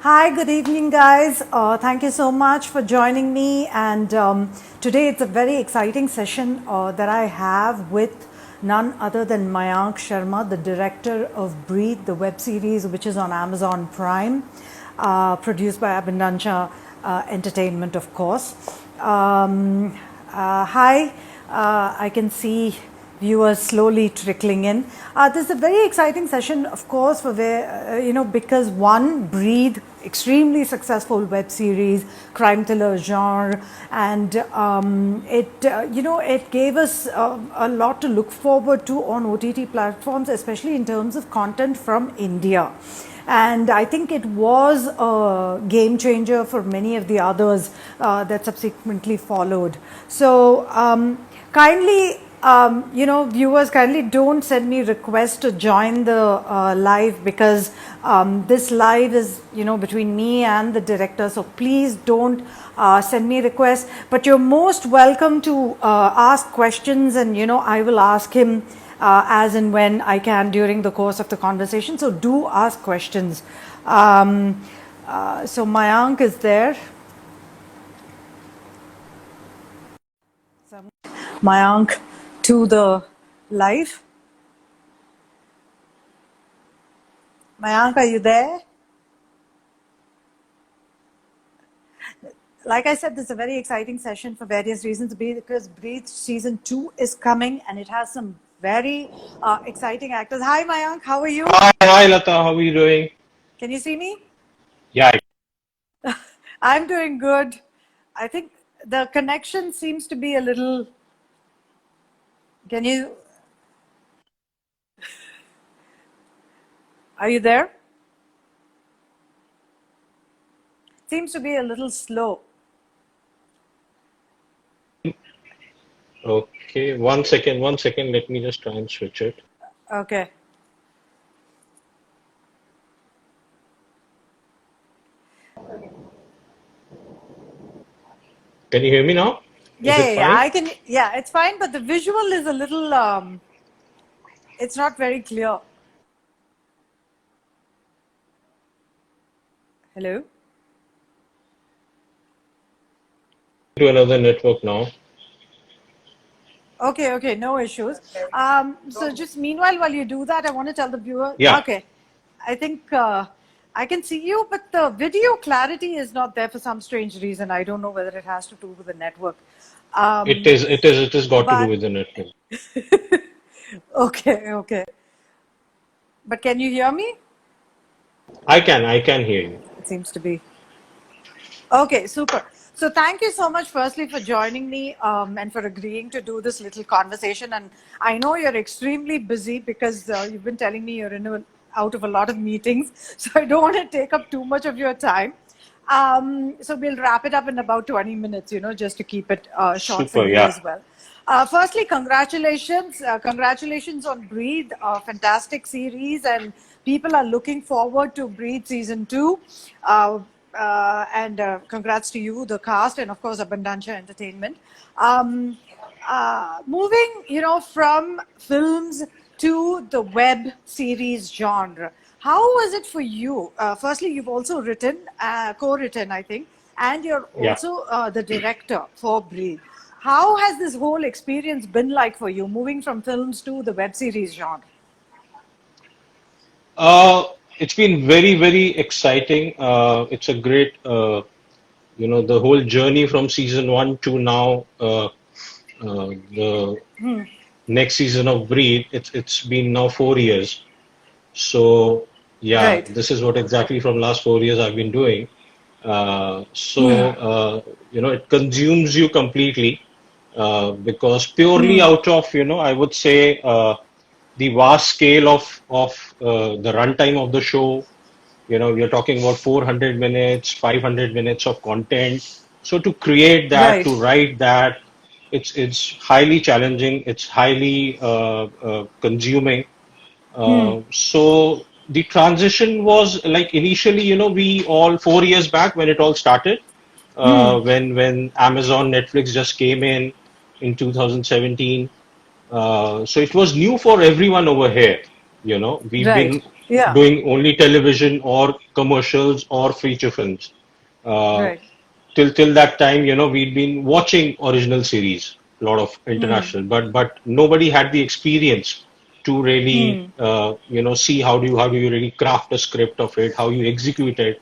Hi, good evening, guys. Thank you so much for joining me. And today it's a very exciting session that I have with none other than Mayank Sharma, the director of Breathe, the web series which is on Amazon Prime, produced by Abundancia Entertainment, of course. Hi, I can see viewers slowly trickling in. This is a very exciting session, of course, for because one, Breathe, extremely successful web series, crime thriller genre, and it gave us a lot to look forward to on OTT platforms, especially in terms of content from India. And I think it was a game changer for many of the others that subsequently followed. So kindly, viewers, kindly don't send me requests to join the live, because this live is, between me and the director. So please don't send me requests. But you're most welcome to ask questions, and I will ask him as and when I can during the course of the conversation. So do ask questions. So Mayank is there. Mayank to the live. Mayank, are you there? Like I said, this is a very exciting session for various reasons, because Breathe season 2 is coming and it has some very exciting actors. Hi Mayank, how are you? Hi, Lata. How are you doing? Can you see me? Yeah, I'm doing good. I think the connection seems to be a little. Can you? Are you there? Seems to be a little slow. okay. One second. Let me just try and switch it. Okay. Can you hear me now? Is Yeah, it yeah, yeah. fine? I can. Yeah, it's fine, but the visual is a little. It's not very clear. Hello. To another network now. Okay, okay, no issues. So just meanwhile, while you do that, I want to tell the viewer. Yeah, Okay, I think I can see you, but the video clarity is not there for some strange reason. I don't know whether it has to do with the network. it Um, is. It has got to do but with the network. okay, okay. But can you hear me? I can hear you. It seems to be. Okay, super. So thank you so much, firstly, for joining me and for agreeing to do this little conversation. And I know you're extremely busy, because you've been telling me you're out of a lot of meetings. So I don't want to take up too much of your time. So we'll wrap it up in about 20 minutes, just to keep it short for Super. you Yeah. as well. Firstly, congratulations. Congratulations on Breathe, a fantastic series, and people are looking forward to Breathe season 2. And congrats to you, the cast, and of course, Abundancia Entertainment. Moving, from films to the web series genre. How was it for you? Firstly, you've also written, co-written, I think, and you're Yeah. also the director for Breathe. How has this whole experience been like for you, moving from films to the web series genre? Uh, it's been very, very exciting. It's a great, the whole journey from season one to now, the next season of Breathe. It's been now 4 years. So yeah, Right. this is what exactly from last 4 years I've been doing. It consumes you completely because purely out of, I would say the vast scale of the runtime of the show. You're talking about 400 minutes, 500 minutes of content. So to create that, to Right. write that, it's highly challenging. It's highly consuming. So the transition was like initially, we all 4 years back when it all started, when Amazon, Netflix just came in 2017. So it was new for everyone over here. We've been Right. Yeah. doing only television or commercials or feature films. Uh, Right. till that time, we'd been watching original series, a lot of Hmm. international, but nobody had the experience to really Hmm. see how do you really craft a script of it, how you execute it.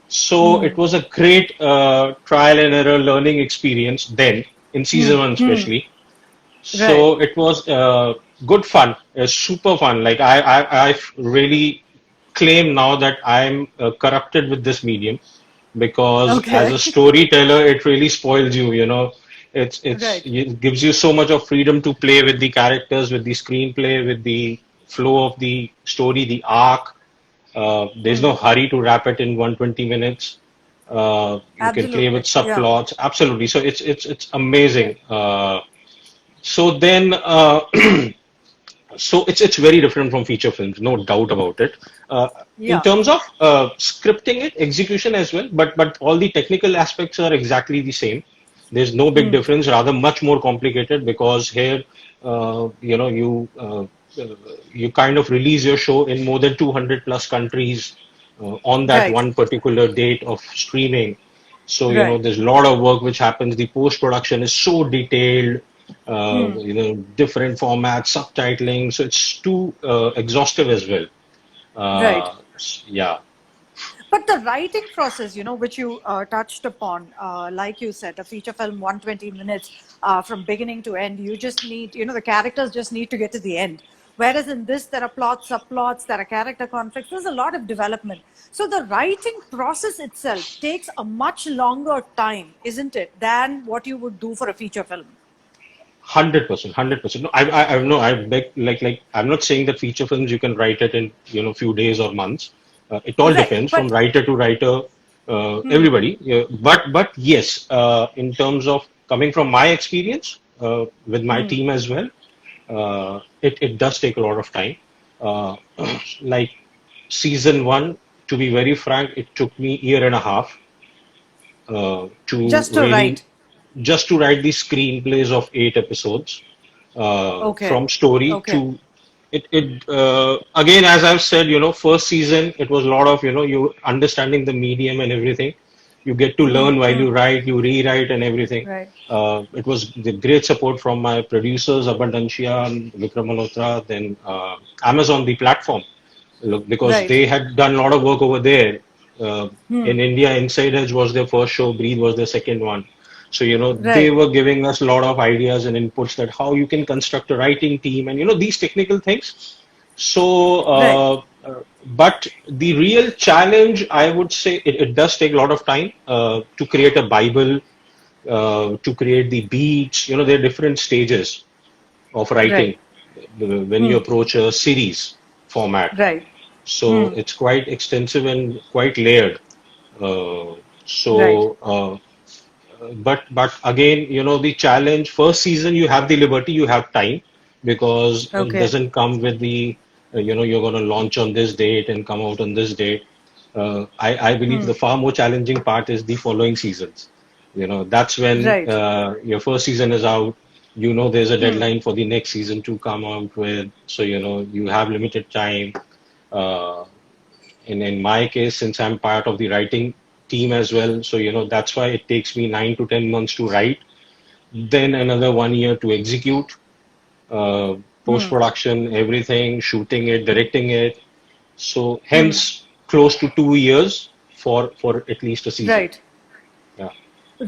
So it Hmm. was a great trial and error learning experience then in season Hmm. one Hmm. especially. Right. So it was good fun, super fun. Like I really claim now that I'm corrupted with this medium because as Okay. a storyteller, it really spoils you. Right. It gives you so much of freedom to play with the characters, with the screenplay, with the flow of the story, the arc. There's no Hmm. hurry to wrap it in 120 minutes. You can play with Absolutely. Yeah. subplots. Absolutely. So it's amazing. Right. So then, so it's very different from feature films, no doubt about it. In Yeah. terms of scripting it, execution as well, but all the technical aspects are exactly the same. There's no big Hmm. difference, rather much more complicated because here, you kind of release your show in more than 200 plus countries on that Right. one particular date of streaming. So, Right. there's a lot of work which happens. The post production is so detailed, Hmm. different formats, subtitling. So it's too exhaustive as well. Right. Yeah, But the writing process, which you touched upon, like you said, a feature film, 120 minutes from beginning to end, you just need, the characters just need to get to the end. Whereas in this, there are plots, subplots, there are character conflicts, there's a lot of development. So the writing process itself takes a much longer time, isn't it, than what you would do for a feature film? 100%, 100%. No, I no, I beg, like, I'm not saying that feature films you can write it in, few days or months. It all Right. depends from But, writer to writer, everybody. Yeah, but yes, in terms of coming from my experience with my hmm, team as well, it does take a lot of time. Uh, like season one, to be very frank, it took me year and a half to just to really write. just to write the screenplays of 8 episodes Okay. from story Okay. to it again, as I've said, first season it was a lot of you understanding the medium and everything. You get to Hmm, learn while you hmm. write, you rewrite and everything. Right. It was the great support from my producers Abundancia and Vikram Malhotra, then Amazon, the platform. Look, because Right. they had done a lot of work over there. In Hmm. India, Inside Edge was their first show, Breathe was their second one. So, they Right. were giving us a lot of ideas and inputs that how you can construct a writing team and, these technical things. So, Right. but the real challenge, I would say, it does take a lot of time to create a Bible, to create the beats. There are different stages of writing Right. when you Hmm. approach a series format. Right. So Hmm. it's quite extensive and quite layered. Uh, Right. so, but again, the challenge first season you have the liberty, you have time because it Okay. doesn't come with the you're going to launch on this date and come out on this date. I believe Hmm. the far more challenging part is the following seasons. That's when Right. your first season is out. There's a Hmm. deadline for the next season to come out with. So you have limited time. Uh, in my case, since I'm part of the writing team as well, so that's why it takes me 9 to 10 months to write, then another 1 year to execute, uh, post Hmm. production, everything, shooting it, directing it. So Hmm. hence close to 2 years for at least a season. Right. Yeah,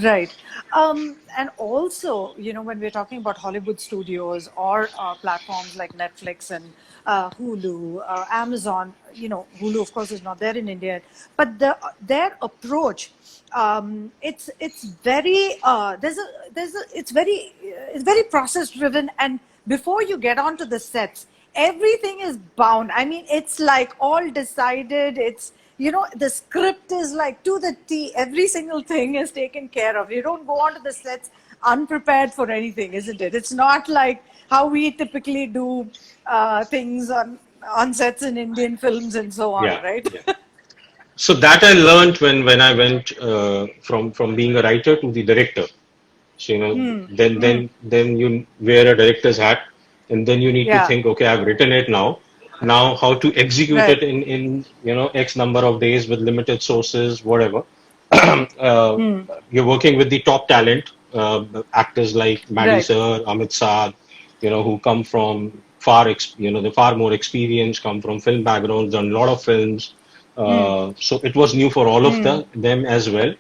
Right. And also, when we're talking about Hollywood studios or platforms like Netflix and Hulu, Amazon, Hulu, of course, is not there in India, but their approach, it's very it's very process driven, and before you get onto the sets, everything is bound. I mean, it's like all decided. It's, the script is like to the T. Every single thing is taken care of. You don't go onto the sets unprepared for anything, isn't it? It's not like how we typically do things on sets in Indian films and so on, yeah, right? yeah. So that I learned when I went from being a writer to the director. So, Hmm. then you wear a director's hat, and then you need to Yeah. think, okay, I've written it now. Now, how to execute Right. it in X number of days with limited sources, whatever. uh, you're working with the top talent, actors like Maddie Right. Sir, Amit Saad, who come from far, the far more experience, come from film backgrounds, done a lot of films. So it was new for all of them as well.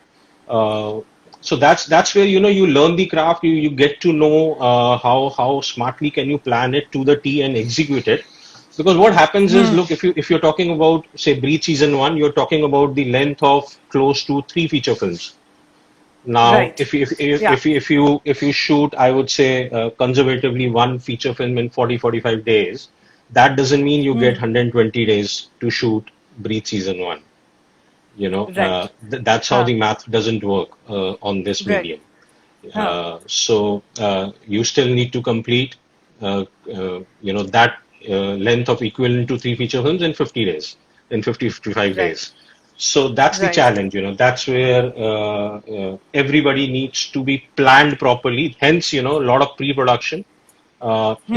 Uh, so that's where you learn the craft. You get to know how smartly can you plan it to the T and execute it. Because what happens is, look, if you're talking about say Breach season one, you're talking about the length of close to three feature films. Now, Right. Yeah. if you shoot, I would say conservatively one feature film in 40-45 days, that doesn't mean you get 120 days to shoot Breach season one. Right. That's how Huh. the math doesn't work on this Right. medium. Huh. So you still need to complete, that length of equivalent to three feature films in 50 days, in 50, 55 Right. days. So that's the Right. challenge. That's where everybody needs to be planned properly. Hence, a lot of pre-production.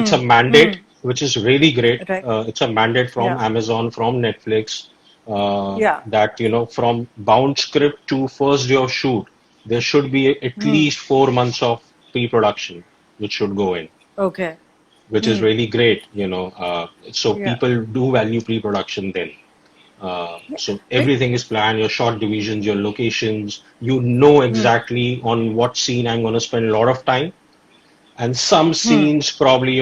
It's a mandate, which is really great. Right. It's a mandate from Yeah. Amazon, from Netflix, Yeah. that, from bound script to first day of shoot, there should be at least 4 months of pre-production, which should go in, Okay. which is really great, so Yeah. people do value pre-production then. So Wait. everything is planned, your shot divisions, your locations, exactly on what scene I'm going to spend a lot of time, and some scenes probably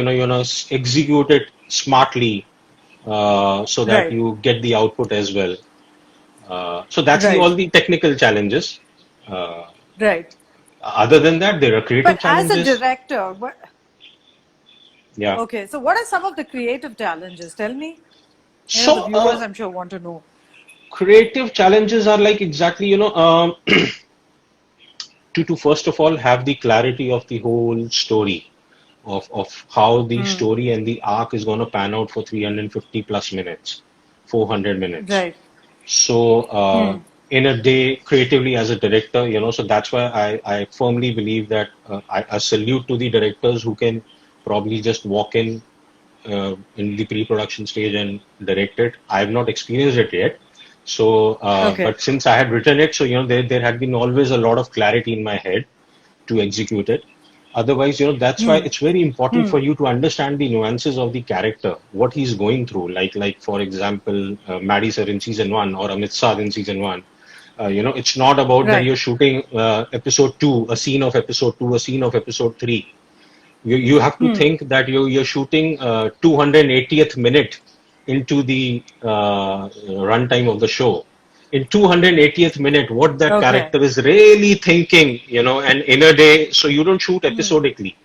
execute it smartly, so that Right. you get the output as well. So that's Right. all the technical challenges. Uh, Right. Other than that, there are creative But as a challenges. director, what? Yeah. Okay. So, what are some of the creative challenges? Tell me. The So viewers, I'm sure, want to know. creative challenges are like exactly to first of all have the clarity of the whole story, of how the story and the arc is going to pan out for 350 plus minutes, 400 minutes. Right. So, in a day, creatively as a director, so that's why I firmly believe that I salute to the directors who can probably just walk in the pre-production stage and direct it. I have not experienced it yet. So, Okay. but since I had written it, so, there had been always a lot of clarity in my head to execute it. Otherwise, that's why it's very important for you to understand the nuances of the character, what he's going through. Like for example, Maddie sir in season one or Amit Saad in season one. It's not about that Right. you're shooting episode two, a scene of episode two, a scene of episode three. You have to think that you're shooting 280th minute into the runtime of the show. In 280th minute, what that Okay. character is really thinking, and in a day, so you don't shoot episodically.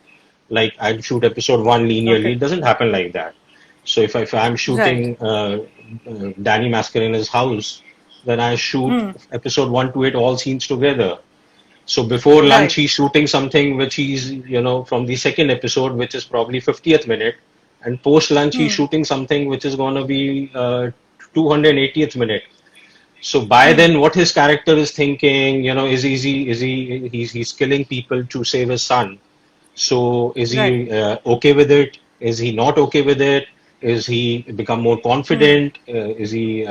Like I'd shoot episode one linearly. Okay. It doesn't happen like that. So if I'm Right. shooting Danny Mascarena's house, then I shoot episode one to eight all scenes together. So before lunch, Right. he's shooting something which he's, from the second episode, which is probably 50th minute. And post lunch, he's shooting something which is going to be 280th minute. So by then, what his character is thinking, he's killing people to save his son. So is Right. he okay with it? Is he not okay with it? Is he become more confident? Is he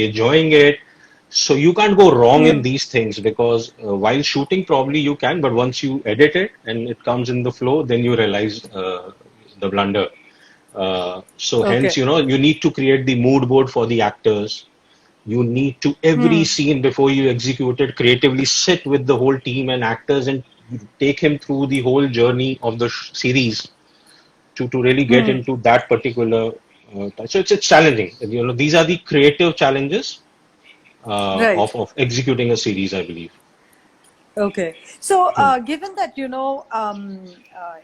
enjoying it? So you can't go wrong in these things because while shooting, probably you can, but once you edit it and it comes in the flow, then you realize the blunder. So hence, Okay. you need to create the mood board for the actors. You need to every scene before you execute it creatively sit with the whole team and actors and take him through the whole journey of the series to really get into that particular. So it's challenging. These are the creative challenges Right. of executing a series, I believe. Okay. So, given that,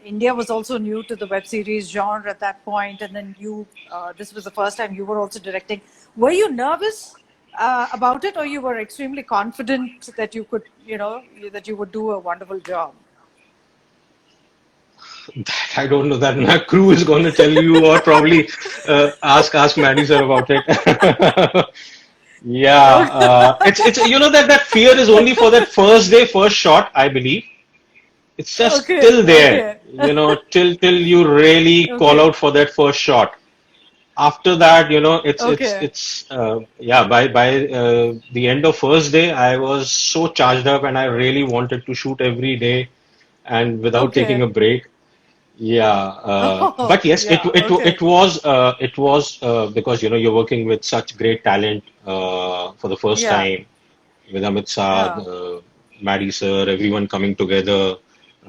India was also new to the web series genre at that point, and then this was the first time you were also directing, were you nervous about it, or you were extremely confident that you could, that you would do a wonderful job? I don't know that my crew is going to tell you, or probably ask Maddie sir about it. Yeah, it's that fear is only for that first day, first shot, I believe. It's just Okay. till there, Okay. till you really call Okay. out for that first shot. after that, Okay. yeah, by the end of first day, I was so charged up and I really wanted to shoot every day and without taking Okay. a break. Yeah, Oh, but yes, yeah. Okay. it was because you're working with such great talent for the first Yeah. time with Amit Saad, Yeah. Maddie sir, everyone coming together.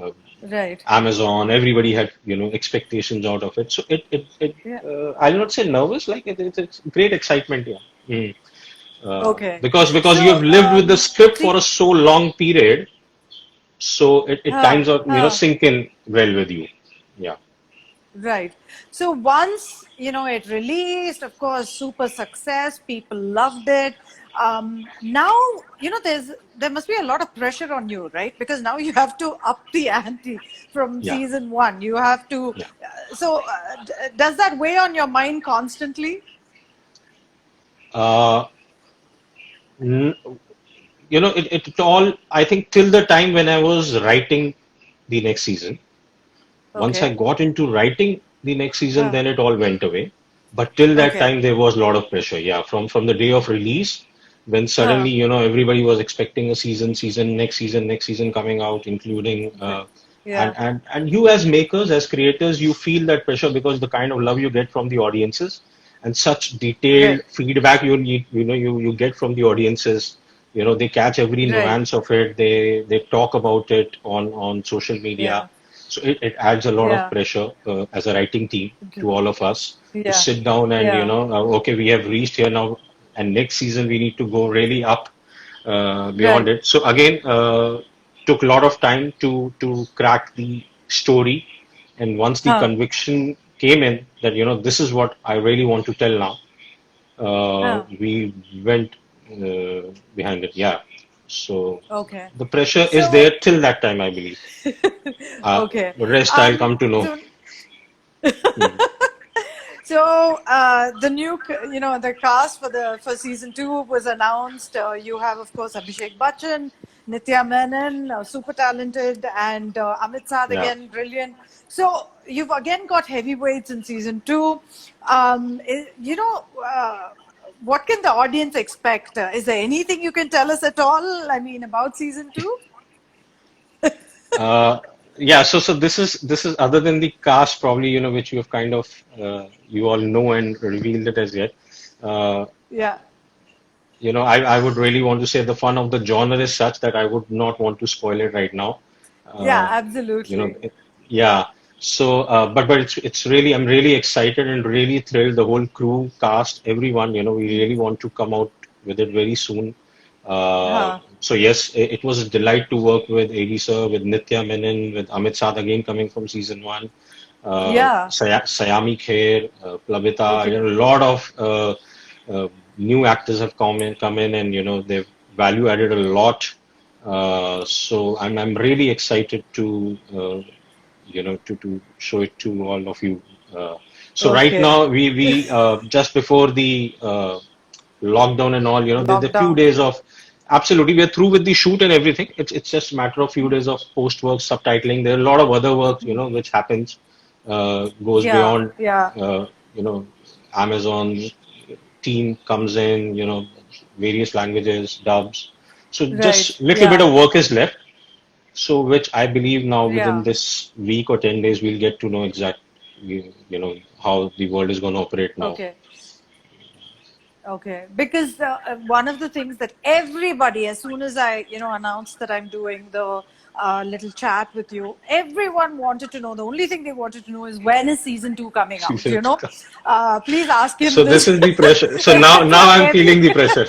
Uh, Right. Amazon, everybody had, expectations out of it. So Yeah. I'll not say nervous, like it's great excitement, yeah. Okay. Because you have So, lived with the script for see, a so long period, so it huh, kinds of, huh. sink in well with you. Yeah. Right. So once, it released, of course, super success, people loved it. Now, there must be a lot of pressure on you, right? Because now you have to up the ante from Yeah. season one. You have to, Yeah. does that weigh on your mind constantly? Uh, n- it all, I think till the time when I was writing the next season. Once I Okay. got into writing the next season, Huh. then it all went away. But till that Okay. time, there was a lot of pressure. Yeah, from the day of release, when suddenly Huh. everybody was expecting a next season coming out, including Yeah. and you as makers, as creators, you feel that pressure because the kind of love you get from the audiences and such detailed Right. feedback you get from the audiences. They catch every Right. nuance of it. They talk about it on social media, Yeah. so it adds a lot of Yeah. pressure as a writing team to all of us to Yeah. sit down and, Yeah. okay, we have reached here now, and next season we need to go really up beyond Right. it. So again, took a lot of time to crack the story, and once the Huh. conviction came in that this is what I really want to tell now, Huh. we went behind it. Yeah. So Okay. the pressure is So, there till that time, I believe. okay. The rest I'll come to know. So, Hmm. the new, the cast for season two was announced. You have, of course, Abhishek Bachchan, Nitya Menon, super talented, and Amit Saad Yeah. again, brilliant. So you've again got heavyweights in season two. What can the audience expect? Is there anything you can tell us at all? I mean, about season two? Uh, yeah, so this is other than the cast probably, which you have kind of you all know and revealed it as yet. Uh, Yeah. I would really want to say the fun of the genre is such that I would not want to spoil it right now. Yeah, Uh, you know, absolutely. it- yeah. So, but it's really, I'm really excited and really thrilled. The whole crew, cast, everyone, we really want to come out with it very soon. Huh. So yes, it was a delight to work with AD sir, with Nitya Menon, with Amit Saad again coming from season one, Yeah. Sayami Kher, Plabita, Okay. a lot of new actors have come in, and they've value added a lot. So I'm really excited to to show it to all of you. Uh, so right Okay. now we just before the lockdown and all, there's a few Lockdown. days of absolutely we're through with the shoot and everything. It's just a matter of few days of post work subtitling. There are a lot of other work which happens goes Yeah. beyond Yeah. uh, you know Amazon team comes in, various languages, dubs. So Right. just little bit Yeah. of work is left. So which I believe now within Yeah. this week or 10 days we'll get to know how the world is going to operate now. Okay. Okay. Because one of the things that everybody, as soon as I, announced that I'm doing the little chat with you, everyone wanted to know. The only thing they wanted to know is when is season two coming out? Season to come. Please ask him So this this. is the pressure. So now That's now what I'm every. feeling the pressure.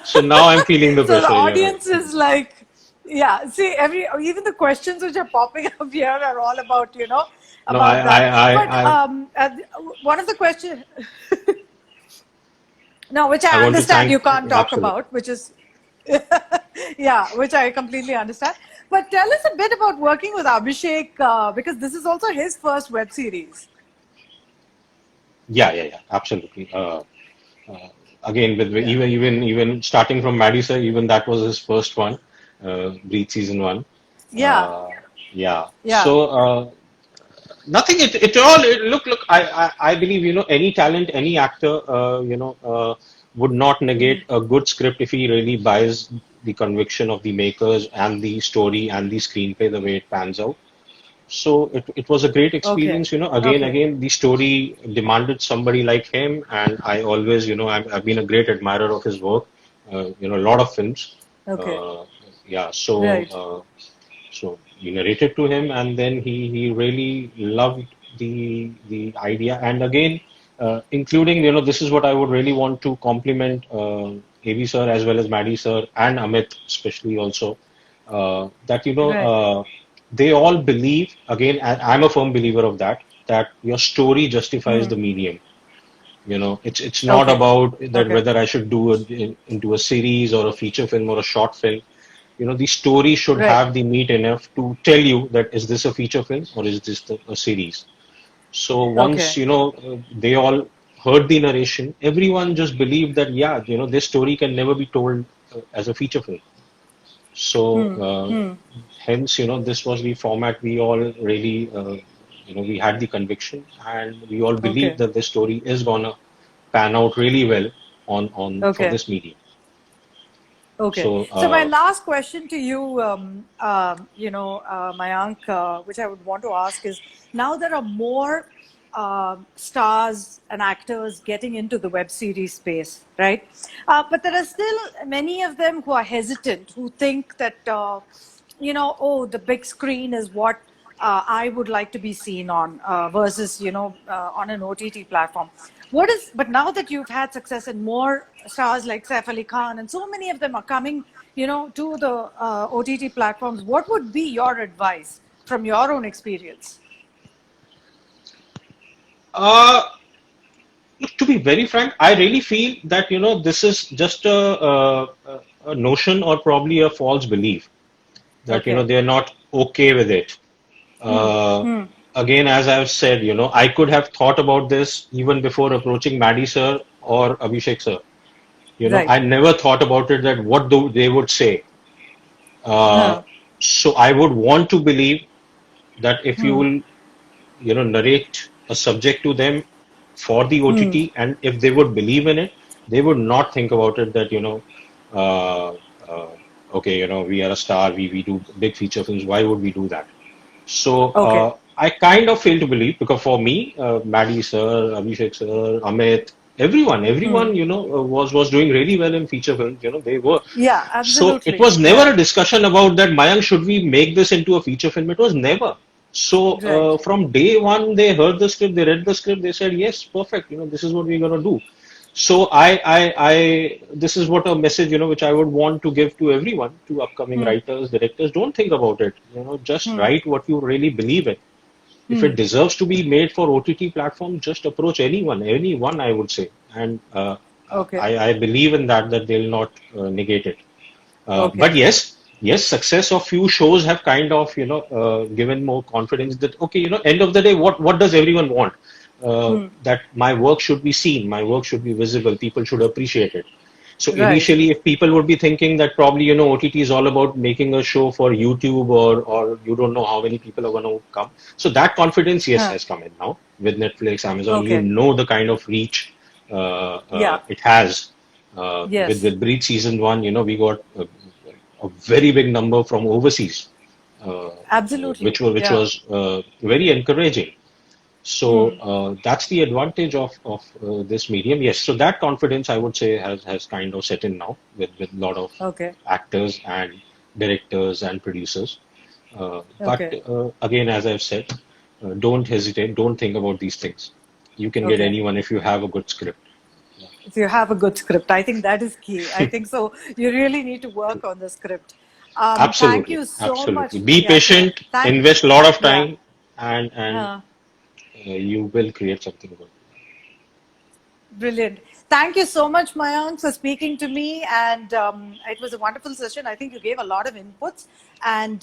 So now I'm feeling the So the pressure. Yeah, right. audience is like, yeah. See, even the questions which are popping up here are all about, No, I about I that. But I I, one of the questions. No, which I I want to understand thank you can't talk absolutely. about, which is, yeah, which I completely understand. But tell us a bit about working with Abhishek, because this is also his first web series. Yeah, absolutely. Again, with Yeah. even starting from Maddie sir, even that was his first one, Breathe season one. Yeah. Uh, yeah. Yeah. So Nothing. Look. I believe any talent, any actor, would not negate a good script if he really buys the conviction of the makers and the story and the screenplay the way it pans out. So it was a great Okay. experience. Okay. Again, the story demanded somebody like him, and I always, I've been a great admirer of his work. A lot of films. Okay. Uh, yeah. So. Right. So we narrated to him, and then he really loved the idea. And again, including this is what I would really want to compliment AV sir as well as Maddie sir and Amit especially also, that Right. they all believe again. And I'm a firm believer of that your story justifies the Hmm. medium. It's not Okay. about that Okay. whether I should do it into a series or a feature film or a short film. The story should Right. have the meat enough to tell you that is this a feature film or is this a series. So once Okay. they all heard the narration, everyone just believed that yeah, this story can never be told as a feature film. So Hmm. Hmm. hence this was the format we all really we had the conviction and we all believed Okay. that this story is gonna pan out really well on for Okay. this medium. Okay. So So my last question to you, Mayank, which I would want to ask is, now there are more stars and actors getting into the web series space, right? But there are still many of them who are hesitant, who think that, oh, the big screen is what I would like to be seen on versus, on an OTT platform. But now that you've had success and more stars like Saif Ali Khan and so many of them are coming, to the OTT platforms, what would be your advice from your own experience? uh, look, to be very frank, I really feel that this is just a notion or probably a false belief that Okay. they're not okay with it. Hmm. Uh, Hmm. Again, as I've said, I could have thought about this even before approaching Maddie sir or Abhishek sir. Right. I never thought about it that what do they would say. Uh, Huh. so I would want to believe that if you Hmm. will, narrate a subject to them for the Hmm. OTT, and if they would believe in it, they would not think about it that, uh, uh, okay, we are a star, we do big feature films, why would we do that? So Okay. I kind of fail to believe because for me, Maddie sir, Abhishek sir, Amit, Hmm. everyone, was doing really well in feature films. They were. Yeah, So it absolutely. was never Yeah. a discussion about that. Mayank, should we make this into a feature film? It was never. So Right. from day one, they heard the script, they read the script, they said, yes, perfect. This is what we're gonna do. So this is what a message, which I would want to give to everyone, to upcoming Hmm. writers, directors. Don't think about it. Just Hmm. write what you really believe in. If Hmm. it deserves to be made for OTT platform, just approach anyone, I would say. And Okay. I believe in that they'll not negate it. But Okay. yes, success of few shows have kind of given more confidence that okay, end of the day, what does everyone want? Hmm. That my work should be seen, my work should be visible, people should appreciate it. So Right. initially, if people would be thinking that probably OTT is all about making a show for YouTube or you don't know how many people are going to come. So that confidence, yes, Huh. has come in now with Netflix, Amazon. You Okay. know the kind of reach Yeah. it has. Yes. With Breed season one, we got a very big number from overseas, Absolutely. which Yeah. was very encouraging. So Hmm. that's the advantage of this medium. Yes, so that confidence I would say has kind of set in now with a lot of Okay. actors and directors and producers. But Okay. again, as I've said, don't hesitate, don't think about these things. You can get Okay. anyone if you have a good script. If you have a good script, I think that is key. I think so. You really need to work on the script. Thank Absolutely, you so absolutely. much. Be Yeah. patient, Thank. invest a lot of Yeah. time, and Uh, you will create something good. Brilliant. Thank you so much, Mayank, for speaking to me. And it was a wonderful session. I think you gave a lot of inputs. And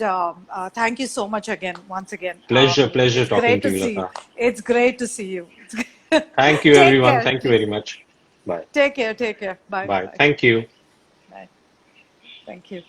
thank you so much again, once again. Pleasure It's talking great to to you, see you. Lata. It's great to see you. Thank you, Take everyone. care. Thank you very much. Bye. Take care. Take care. Bye. Bye. Bye. Thank you. Bye. Thank you.